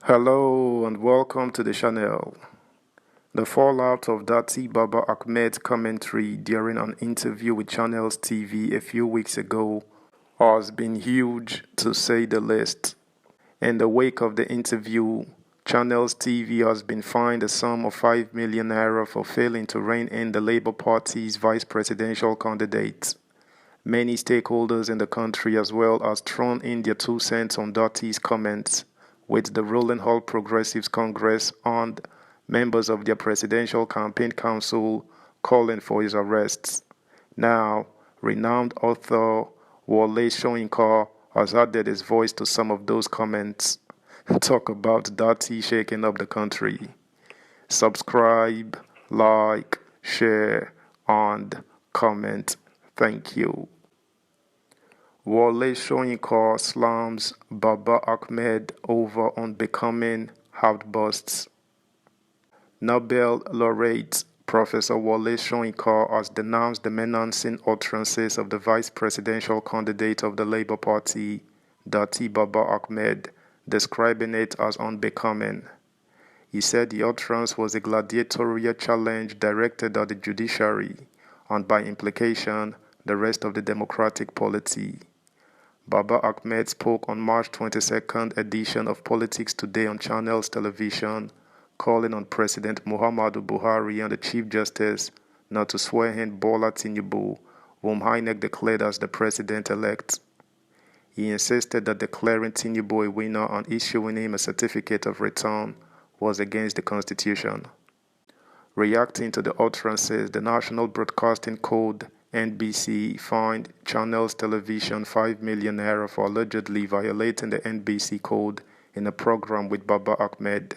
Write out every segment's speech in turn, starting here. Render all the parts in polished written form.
Hello and welcome to the channel. The fallout of Datti Baba Ahmed's commentary during an interview with Channels TV a few weeks ago has been huge, to say the least. In the wake of the interview, Channels TV has been fined a sum of 5 million naira for failing to rein in the Labour Party's vice presidential candidate. Many stakeholders in the country as well has thrown in their 2 cents on Datti's comments, with the ruling All Progressives Congress and members of their presidential campaign council calling for his arrest. Now, renowned author Wole Soyinka has added his voice to some of those comments. Talk about Datti shaking up the country. Subscribe, like, share, and comment. Thank you. Wole Soyinka slams Baba Ahmed over unbecoming outbursts. Nobel laureate Professor Wole Soyinka has denounced the menacing utterances of the vice presidential candidate of the Labour Party, Datti Baba Ahmed, describing it as unbecoming. He said the utterance was a gladiatorial challenge directed at the judiciary and, by implication, the rest of the democratic polity. Baba Ahmed spoke on March 22nd edition of Politics Today on Channels Television, calling on President Muhammadu Buhari and the Chief Justice not to swear in Bola Tinubu, whom INEC declared as the president-elect. He insisted that declaring Tinubu a winner and issuing him a certificate of return was against the Constitution. Reacting to the utterances, the National Broadcasting Code NBC fined Channels Television 5 million naira for allegedly violating the NBC code in a program with Baba Ahmed.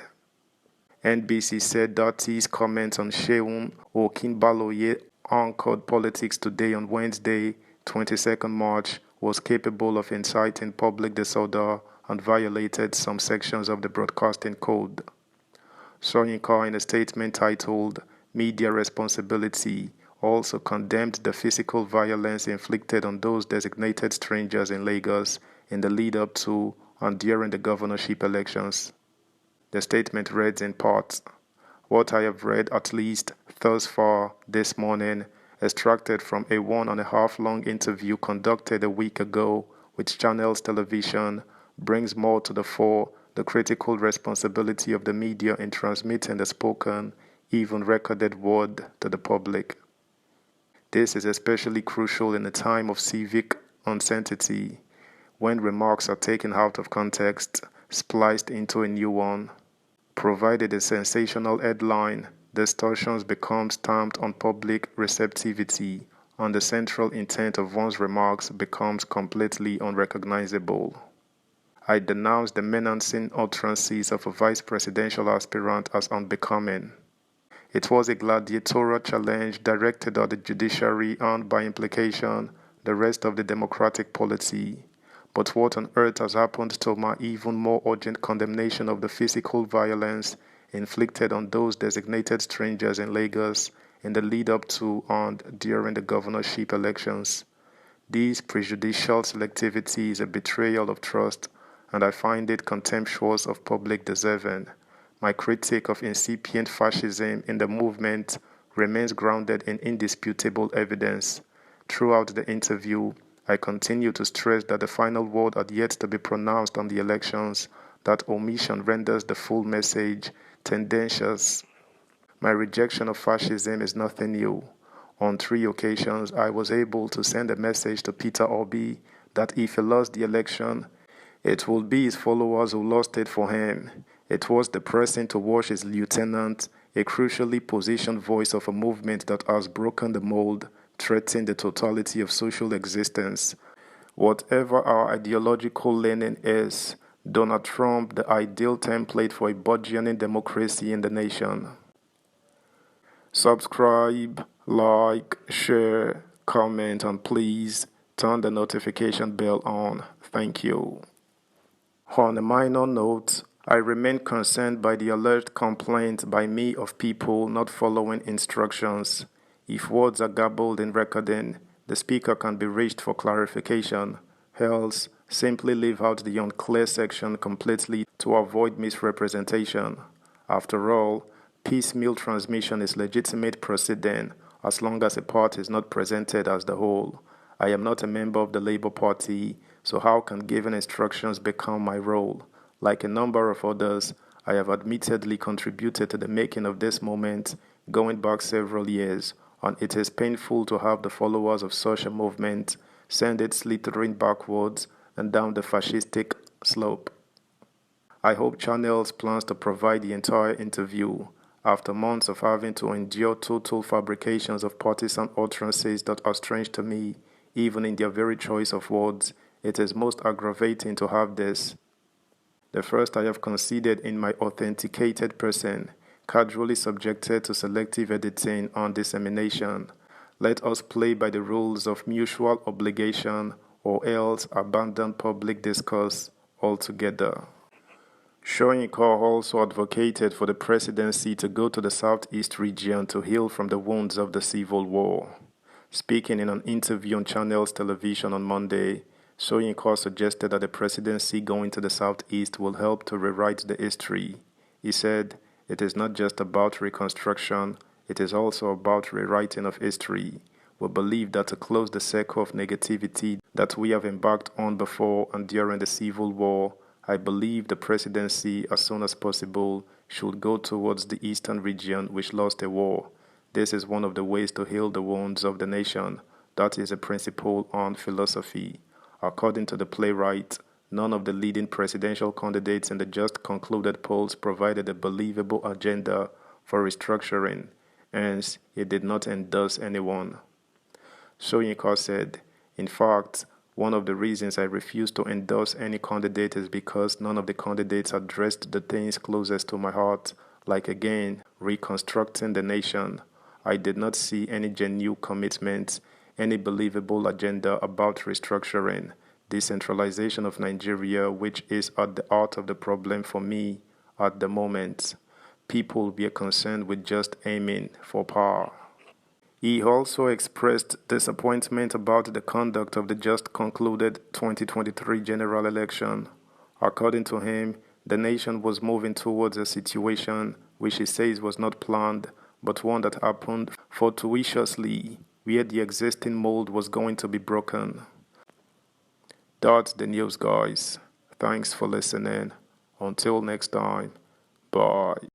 NBC said Datti's comments on Seun Okinbaloye anchored Politics Today on Wednesday, 22nd March, was capable of inciting public disorder and violated some sections of the Broadcasting Code. Soyinka, in a statement titled Media Responsibility, also condemned the physical violence inflicted on those designated strangers in Lagos in the lead-up to and during the governorship elections. The statement reads in part, "What I have read, at least thus far this morning, extracted from a 1.5-long interview conducted a week ago with Channels Television, brings more to the fore the critical responsibility of the media in transmitting the spoken, even recorded word to the public. This is especially crucial in a time of civic uncertainty, when remarks are taken out of context, spliced into a new one. Provided a sensational headline, distortions become stamped on public receptivity, and the central intent of one's remarks becomes completely unrecognizable. I denounce the menacing utterances of a vice presidential aspirant as unbecoming. It was a gladiatorial challenge directed at the judiciary and, by implication, the rest of the democratic polity. But what on earth has happened to my even more urgent condemnation of the physical violence inflicted on those designated strangers in Lagos in the lead-up to and during the governorship elections? This prejudicial selectivity is a betrayal of trust, and I find it contemptuous of public deserving. My critique of incipient fascism in the movement remains grounded in indisputable evidence. Throughout the interview, I continue to stress that the final word had yet to be pronounced on the elections, that omission renders the full message tendentious. My rejection of fascism is nothing new. On 3 occasions, I was able to send a message to Peter Obi that if he lost the election, it would be his followers who lost it for him. It was the pressing towards his lieutenant, a crucially positioned voice of a movement that has broken the mold, threatening the totality of social existence. Whatever our ideological leaning is, Donald Trump, the ideal template for a burgeoning democracy in the nation. Subscribe, like, share, comment, and please turn the notification bell on. Thank you. On a minor note, I remain concerned by the alleged complaint by me of people not following instructions. If words are garbled in recording, the speaker can be reached for clarification. Else, Simply leave out the unclear section completely to avoid misrepresentation. After all, piecemeal transmission is legitimate proceeding as long as a part is not presented as the whole. I am not a member of the Labour Party, so how can giving instructions become my role? Like a number of others, I have admittedly contributed to the making of this moment going back several years, and it is painful to have the followers of such a movement send it slithering backwards and down the fascistic slope. I hope Channels plans to provide the entire interview after months of having to endure total fabrications of partisan utterances that are strange to me, even in their very choice of words. It is most aggravating to have this, the first I have considered in my authenticated person, casually subjected to selective editing and dissemination. Let us play by the rules of mutual obligation or else abandon public discourse altogether. Soyinka also advocated for the presidency to go to the southeast region to heal from the wounds of the civil war. Speaking in an interview on Channels Television on Monday, Soyinka suggested that the presidency going to the southeast will help to rewrite the history. He said, "It is not just about reconstruction, it is also about rewriting of history. We believe that to close the circle of negativity that we have embarked on before and during the Civil War, I believe the presidency, as soon as possible, should go towards the eastern region which lost a war. This is one of the ways to heal the wounds of the nation. That is a principle and philosophy." According to the playwright, none of the leading presidential candidates in the just concluded polls provided a believable agenda for restructuring, hence he did not endorse anyone. Soyinka said, "In fact, one of the reasons I refuse to endorse any candidate is because none of the candidates addressed the things closest to my heart, like again, reconstructing the nation. I did not see any genuine commitment, any believable agenda about restructuring, decentralization of Nigeria, which is at the heart of the problem for me at the moment. People were concerned with just aiming for power." He also expressed disappointment about the conduct of the just concluded 2023 general election. According to him, the nation was moving towards a situation which he says was not planned, but one that happened fortuitously, where the existing mold was going to be broken. That's the news, guys. Thanks for listening. Until next time, bye.